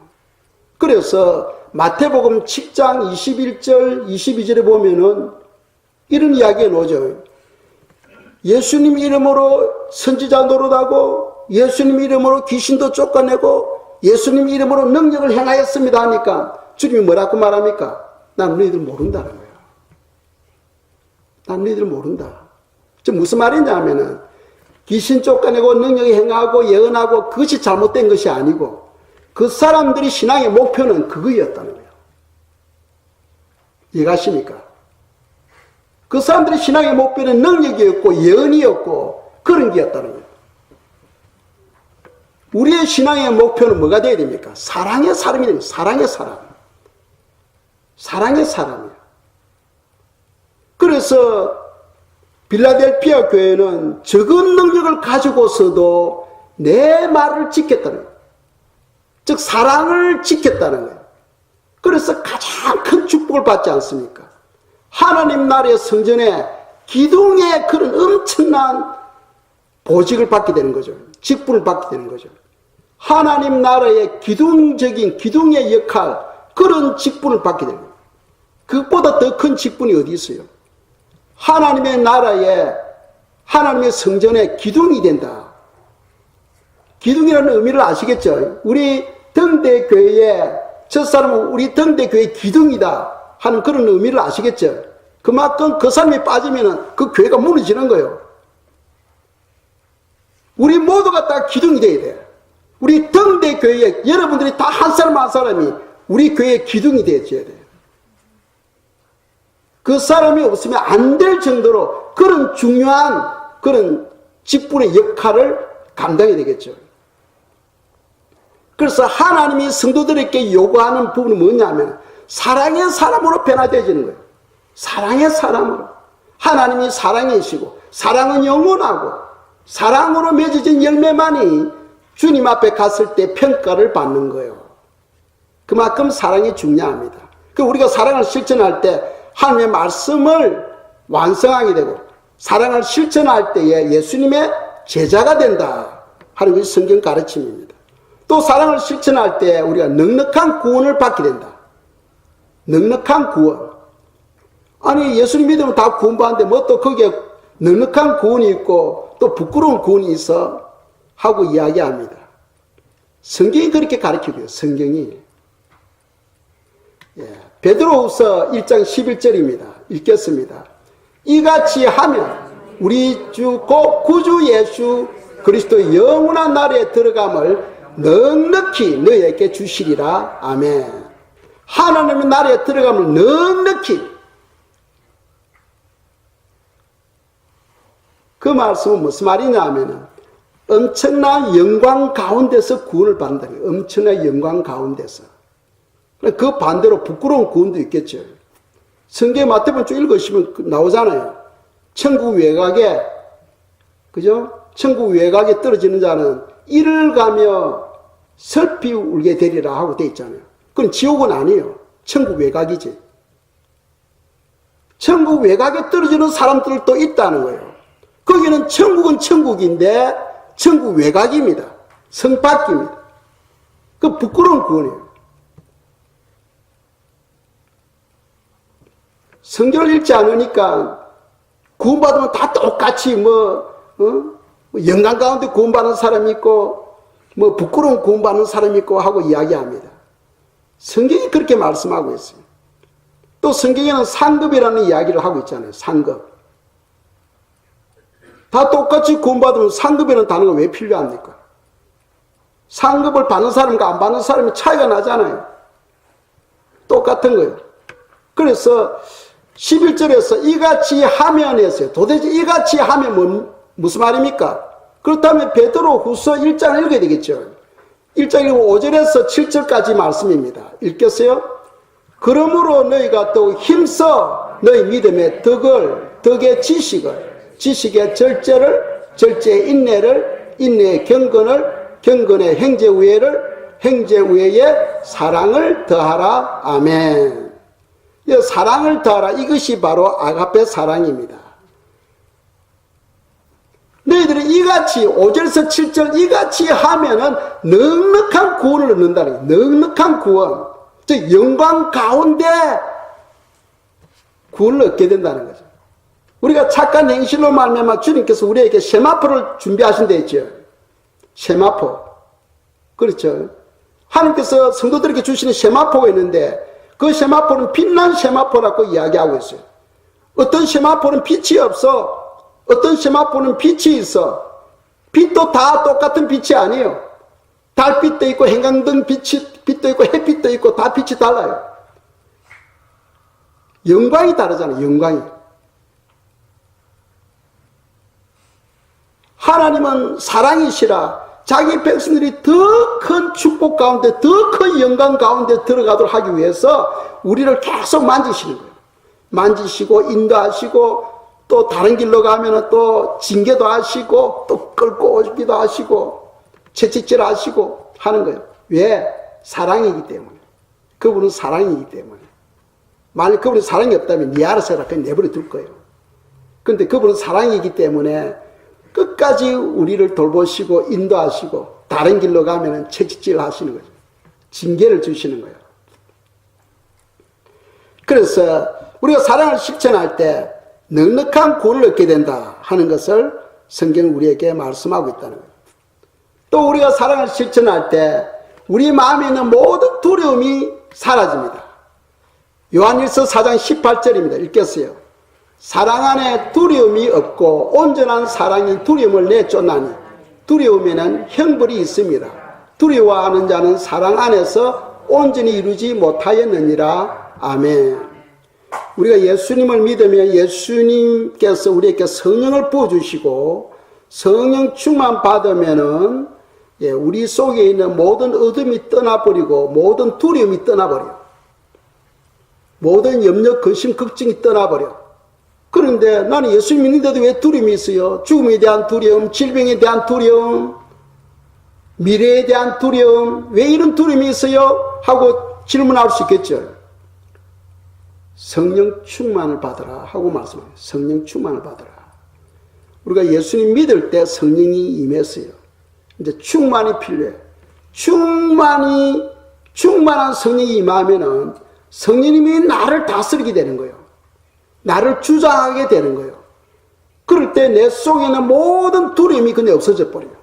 그래서 마태복음 7장 21절, 22절에 보면은 이런 이야기가 나오죠. 예수님 이름으로 선지자 노릇하고, 예수님 이름으로 귀신도 쫓아내고, 예수님 이름으로 능력을 행하였습니다 하니까 주님이 뭐라고 말합니까? 난 너희들 모른다는 거예요. 난 너희들 모른다. 저 무슨 말이냐 하면은 귀신 쫓아내고 능력을 행하고 예언하고 그것이 잘못된 것이 아니고 그 사람들이 신앙의 목표는 그거였다는 거예요. 이해가십니까? 그 사람들의 신앙의 목표는 능력이었고 예언이었고 그런 게였다는 거예요. 우리의 신앙의 목표는 뭐가 되어야 됩니까? 사랑의 사람이 됩니다. 사랑의 사람. 사랑의 사람이에요. 그래서 빌라델피아 교회는 적은 능력을 가지고서도 내 말을 지켰다는 거예요. 즉 사랑을 지켰다는 거예요. 그래서 가장 큰 축복을 받지 않습니까? 하나님 나라의 성전에 기둥에 그런 엄청난 보직을 받게 되는 거죠. 직분을 받게 되는 거죠. 하나님 나라의 기둥적인 기둥의 역할, 그런 직분을 받게 되는 거예요. 그것보다 더 큰 직분이 어디 있어요? 하나님의 나라에, 하나님의 성전의 기둥이 된다. 기둥이라는 의미를 아시겠죠? 우리 등대교회에, 저 사람은 우리 등대교회의 기둥이다 하는 그런 의미를 아시겠죠? 그만큼 그 사람이 빠지면 그 교회가 무너지는 거예요. 우리 모두가 다 기둥이 돼야 돼요. 우리 등대교회에 여러분들이 다 한 사람 한 사람이 우리 교회의 기둥이 되어줘야 돼요. 그 사람이 없으면 안 될 정도로 그런 중요한 그런 직분의 역할을 감당해야 되겠죠. 그래서 하나님이 성도들에게 요구하는 부분은 뭐냐면 사랑의 사람으로 변화되어지는 거예요. 사랑의 사람으로. 하나님이 사랑이시고 사랑은 영원하고 사랑으로 맺어진 열매만이 주님 앞에 갔을 때 평가를 받는 거예요. 그만큼 사랑이 중요합니다. 우리가 사랑을 실천할 때 하나님의 말씀을 완성하게 되고 사랑을 실천할 때에 예수님의 제자가 된다 하는 것이 성경 가르침입니다. 또 사랑을 실천할 때 우리가 넉넉한 구원을 받게 된다. 넉넉한 구원. 아니 예수님 믿으면 다 구원받는데 뭐 또 거기에 넉넉한 구원이 있고 또 부끄러운 구원이 있어 하고 이야기합니다. 성경이 그렇게 가르치고요. 성경이. 베드로후서 1장 11절입니다. 읽겠습니다. 이같이 하면 우리 주 곧 구주 예수 그리스도의 영원한 나라에 들어감을 넉넉히 너희에게 주시리라. 아멘. 하나님의 나라에 들어감을 넉넉히. 그 말씀은 무슨 말이냐 하면은 엄청난 영광 가운데서 구원을 받는다. 엄청난 영광 가운데서. 그 반대로 부끄러운 구원도 있겠죠. 성경 마태복음 쭉 읽으시면 나오잖아요. 천국 외곽에, 그죠? 천국 외곽에 떨어지는 자는 이를 가며 슬피 울게 되리라 하고 돼 있잖아요. 그건 지옥은 아니에요. 천국 외곽이지. 천국 외곽에 떨어지는 사람들도 있다는 거예요. 거기는 천국은 천국인데 천국 외곽입니다. 성 밖입니다. 그 부끄러운 구원이에요. 성경을 읽지 않으니까 구원받으면 다 똑같이 영광 가운데 구원받는 사람이 있고 부끄러운 구원받는 사람이 있고 하고 이야기합니다. 성경이 그렇게 말씀하고 있어요. 또 성경에는 상급이라는 이야기를 하고 있잖아요. 상급. 다 똑같이 구원받으면 상급이라는 단어가 왜 필요합니까? 상급을 받는 사람과 안 받는 사람이 차이가 나잖아요. 똑같은 거예요. 그래서 11절에서 이같이 하면 했어요. 도대체 이같이 하면 무슨 말입니까? 그렇다면 베드로후서 1장을 읽어야 되겠죠. 1장 5절에서 7절까지 말씀입니다. 읽겠어요? 그러므로 너희가 또 힘써 너희 믿음의 덕의 지식의 절제를, 절제의 인내를, 인내의 경건의 행제우애의 사랑을 더하라. 아멘. 사랑을 더하라. 이것이 바로 아가페 사랑입니다. 너희들이 이같이 5절에서 7절 이같이 하면은 넉넉한 구원을 얻는다는 거예요. 넉넉한 구원. 즉 영광 가운데 구원을 얻게 된다는 거죠. 우리가 착한 행실로 말미암아 주님께서 우리에게 세마포를 준비하신 데 있죠. 세마포. 그렇죠. 하나님께서 성도들에게 주시는 세마포가 있는데 그 세마포는 빛난 세마포라고 이야기하고 있어요. 어떤 세마포는 빛이 없어. 어떤 세마포는 빛이 있어. 빛도 다 똑같은 빛이 아니에요. 달빛도 있고 형광등 빛도 있고 햇빛도 있고 다 빛이 달라요. 영광이 다르잖아요. 영광이. 하나님은 사랑이시라 자기 백성들이 더 큰 축복 가운데 더 큰 영광 가운데 들어가도록 하기 위해서 우리를 계속 만지시는 거예요. 만지시고 인도하시고 또 다른 길로 가면 또 징계도 하시고 또 끌고 오기도 하시고 채찍질 하시고 하는 거예요. 왜? 사랑이기 때문에. 그분은 사랑이기 때문에. 만약 그분이 사랑이 없다면 네 알아서 해라 그냥 내버려 둘 거예요. 그런데 그분은 사랑이기 때문에 끝까지 우리를 돌보시고 인도하시고 다른 길로 가면은 채찍질 하시는 거죠. 징계를 주시는 거예요. 그래서 우리가 사랑을 실천할 때 넉넉한 구원을 얻게 된다 하는 것을 성경은 우리에게 말씀하고 있다는 거예요. 또 우리가 사랑을 실천할 때 우리 마음에 있는 모든 두려움이 사라집니다. 요한일서 4장 18절입니다. 읽겠어요. 사랑 안에 두려움이 없고 온전한 사랑이 두려움을 내쫓나니 두려움에는 형벌이 있습니다. 두려워하는 자는 사랑 안에서 온전히 이루지 못하였느니라. 아멘. 우리가 예수님을 믿으면 예수님께서 우리에게 성령을 부어주시고 성령 충만 받으면은 우리 속에 있는 모든 어둠이 떠나버리고 모든 두려움이 떠나버려. 모든 염려, 근심, 걱정이 떠나버려. 그런데 나는 예수님 믿는데도 왜 두려움이 있어요? 죽음에 대한 두려움, 질병에 대한 두려움, 미래에 대한 두려움, 왜 이런 두려움이 있어요? 하고 질문할 수 있겠죠. 성령 충만을 받으라 하고 말씀해요. 성령 충만을 받으라. 우리가 예수님 믿을 때 성령이 임했어요. 이제 충만이 필요해요. 충만한 성령이 임하면은 성령님이 나를 다스리게 되는 거예요. 나를 주장하게 되는 거예요. 그럴 때 내 속에 있는 모든 두려움이 그냥 없어져 버려요.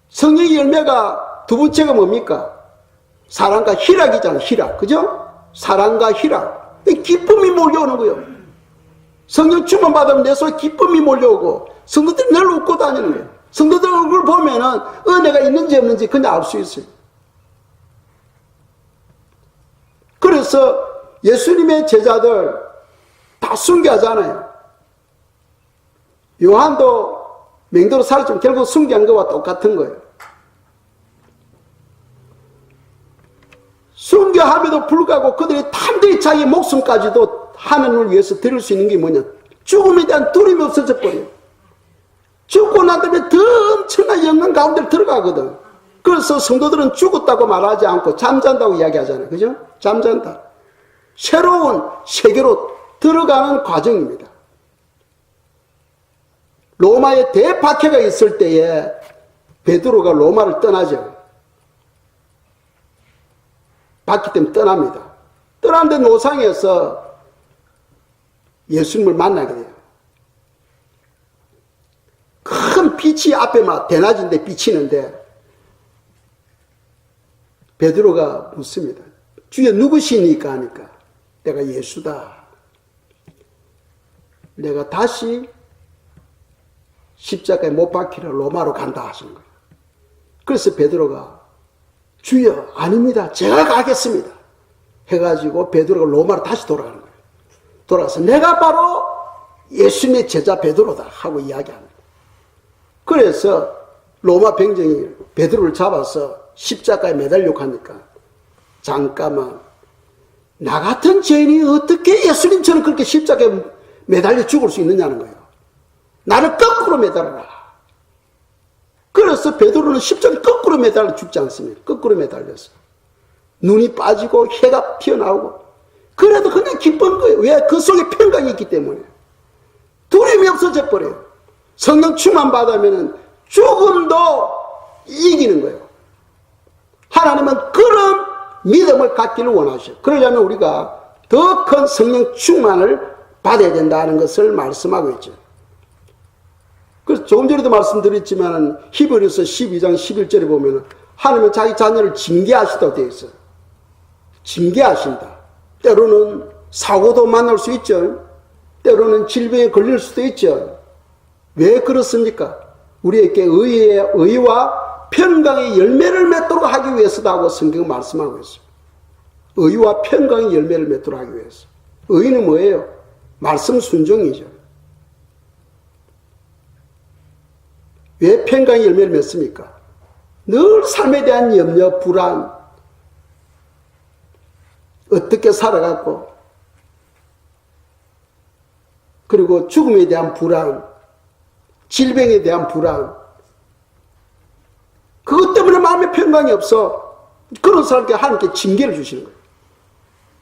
성령의 열매가 두 번째가 뭡니까? 사랑과 희락이잖아요. 희락. 그죠? 사랑과 희락. 기쁨이 몰려오는 거예요. 성령 충만 받으면 내 속에 기쁨이 몰려오고 성도들이 늘 웃고 다니는 거예요. 성도들 얼굴 보면은 은혜가 있는지 없는지 그냥 알 수 있어요. 그래서 예수님의 제자들 다 순교하잖아요. 요한도 맹도로 살았지만 결국 순교한 것과 똑같은 거예요. 순교함에도 불구하고 그들이 담대히 자기 목숨까지도 하나님을 위해서 드릴 수 있는 게 뭐냐? 죽음에 대한 두려움이 없어져 버려요. 죽고 난 다음에 더 엄청난 영광 가운데 들어가거든. 그래서 성도들은 죽었다고 말하지 않고 잠잔다고 이야기하잖아요. 그죠? 잠잔다. 새로운 세계로 들어가는 과정입니다. 로마에 대박해가 있을 때에 베드로가 로마를 떠나죠. 박해 때문에 떠납니다. 떠났는데 노상에서 예수님을 만나게 돼요. 큰 빛이 앞에 막 대낮인데 비치는데 베드로가 묻습니다. 주여 누구시니까 하니까 내가 예수다. 내가 다시 십자가에 못 박히러 로마로 간다 하시는 거예요. 그래서 베드로가 주여 아닙니다. 제가 가겠습니다. 해가지고 베드로가 로마로 다시 돌아가는 거예요. 돌아가서 내가 바로 예수님의 제자 베드로다 하고 이야기합니다. 그래서 로마 병정이 베드로를 잡아서 십자가에 매달려고 하니까 잠깐만 나 같은 죄인이 어떻게 예수님처럼 그렇게 십자가에 매달려 죽을 수 있느냐는 거예요. 나를 거꾸로 매달아라. 그래서 베드로는 십자가에 거꾸로 매달려 죽지 않습니다. 거꾸로 매달려서 눈이 빠지고 해가 튀어나오고 그래도 그냥 기쁜 거예요. 왜? 그 속에 평강이 있기 때문에. 두려움이 없어져 버려요. 성령 충만 받으면 죽음도 이기는 거예요. 하나님은 그런 믿음을 갖기를 원하셔요. 그러려면 우리가 더 큰 성령 충만을 받아야 된다는 것을 말씀하고 있죠. 그래서 조금 전에도 말씀드렸지만 히브리서 12장 11절에 보면 하나님은 자기 자녀를 징계하시다고 되어 있어요. 징계하신다. 때로는 사고도 만날 수 있죠. 때로는 질병에 걸릴 수도 있죠. 왜 그렇습니까? 우리에게 의와 평강의 열매를 맺도록 하기 위해서다고 성경은 말씀하고 있어요. 의와 평강의 열매를 맺도록 하기 위해서. 의는 뭐예요? 말씀 순종이죠. 왜 평강의 열매를 맺습니까? 늘 삶에 대한 염려, 불안, 어떻게 살아갔고, 그리고 죽음에 대한 불안, 질병에 대한 불안, 그것 때문에 마음에 평강이 없어. 그런 사람께 하나님께 징계를 주시는 거예요.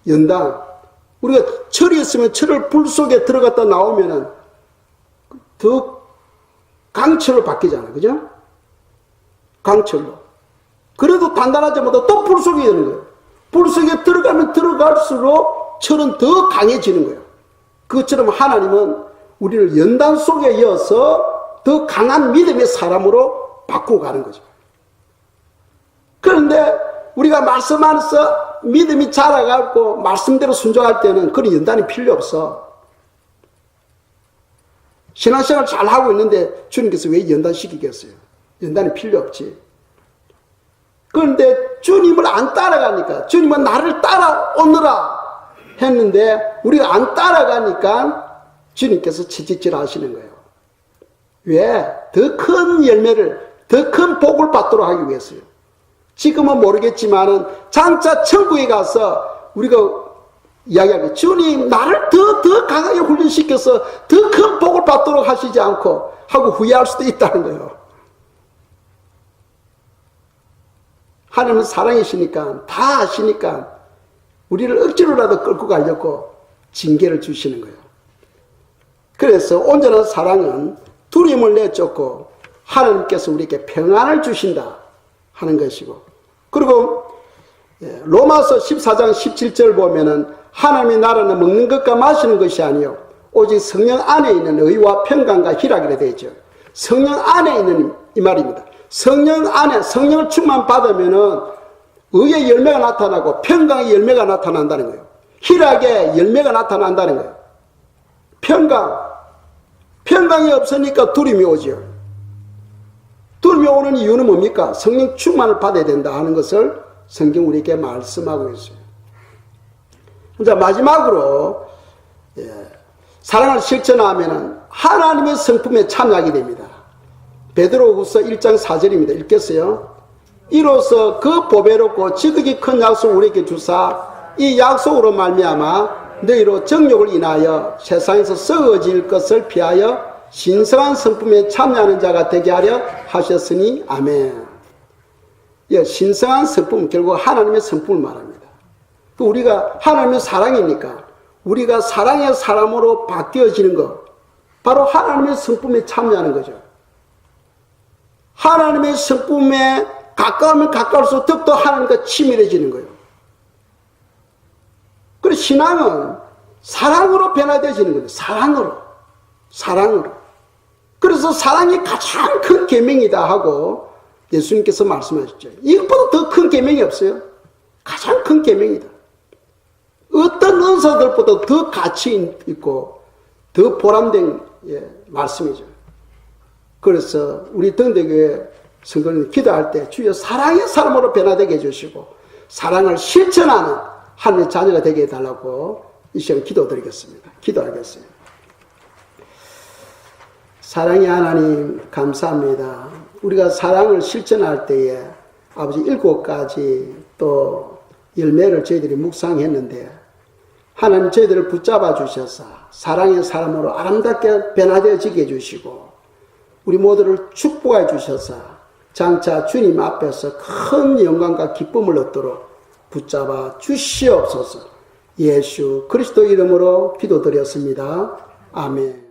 연단. 우리가 철이 있으면 철을 불 속에 들어갔다 나오면은 더 강철로 바뀌잖아요. 그죠? 강철로. 그래도 단단하지 못하고 또 불 속에 되는 거예요. 불 속에 들어가면 들어갈수록 철은 더 강해지는 거예요. 그것처럼 하나님은 우리를 연단 속에 이어서 더 강한 믿음의 사람으로 바꾸고 가는 거죠. 그런데 우리가 말씀 안에서 믿음이 자라가고 말씀대로 순종할 때는 그런 연단이 필요 없어. 신앙생활 잘 하고 있는데 주님께서 왜 연단시키겠어요? 연단이 필요 없지. 그런데 주님을 안 따라가니까, 주님은 나를 따라오느라 했는데 우리가 안 따라가니까 주님께서 채찍질 하시는 거예요. 왜? 더 큰 열매를, 더 큰 복을 받도록 하기 위해서요. 지금은 모르겠지만은 장차 천국에 가서 우리가 이야기하면 주님 나를 더 강하게 훈련시켜서 더 큰 복을 받도록 하시지 않고 하고 후회할 수도 있다는 거예요. 하나님은 사랑이시니까 다 아시니까 우리를 억지로라도 끌고 가려고 징계를 주시는 거예요. 그래서 온전한 사랑은 두려움을 내쫓고 하나님께서 우리에게 평안을 주신다 하는 것이고, 그리고 로마서 14장 17절 보면은 하나님의 나라는 먹는 것과 마시는 것이 아니요 오직 성령 안에 있는 의와 평강과 희락이라 되죠. 성령 안에 있는 이 말입니다. 성령 안에 성령을 충만 받으면은 의의 열매가 나타나고 평강의 열매가 나타난다는 거예요. 희락의 열매가 나타난다는 거예요. 평강이 없으니까 두려움이 오죠. 두려움이 오는 이유는 뭡니까? 성령 충만을 받아야 된다 하는 것을 성경 우리에게 말씀하고 있어요. 자, 마지막으로 사랑을 실천하면은 하나님의 성품에 참여하게 됩니다. 베드로후서 1장 4절입니다. 읽겠어요? 이로써 그 보배롭고 지극히 큰 약속을 우리에게 주사 이 약속으로 말미암아 너희로 정욕을 인하여 세상에서 썩어질 것을 피하여 신성한 성품에 참여하는 자가 되게 하려 하셨으니 아멘. 신성한 성품, 결국 하나님의 성품을 말합니다. 우리가 하나님의 사랑이니까 우리가 사랑의 사람으로 바뀌어지는 것, 바로 하나님의 성품에 참여하는 거죠. 하나님의 성품에 가까우면 가까울수록 더욱더 하나님과 치밀해지는 거예요. 그리고 신앙은 사랑으로 변화되어지는 거예요. 사랑으로. 그래서 사랑이 가장 큰 계명이다 하고 예수님께서 말씀하셨죠. 이것보다 더 큰 계명이 없어요. 가장 큰 계명이다. 어떤 은사들보다 더 가치 있고 더 보람된 말씀이죠. 그래서 우리 등대교회 성도님 기도할 때 주여 사랑의 사람으로 변화되게 해주시고 사랑을 실천하는 하나님의 자녀가 되게 해달라고 이 시간 기도드리겠습니다. 기도하겠습니다. 사랑의 하나님 감사합니다. 우리가 사랑을 실천할 때에 아버지 7가지 또 열매를 저희들이 묵상했는데 하나님 저희들을 붙잡아 주셔서 사랑의 사람으로 아름답게 변화되어지게 해주시고 우리 모두를 축복해 주셔서 장차 주님 앞에서 큰 영광과 기쁨을 얻도록 붙잡아 주시옵소서. 예수 그리스도 이름으로 기도드렸습니다. 아멘.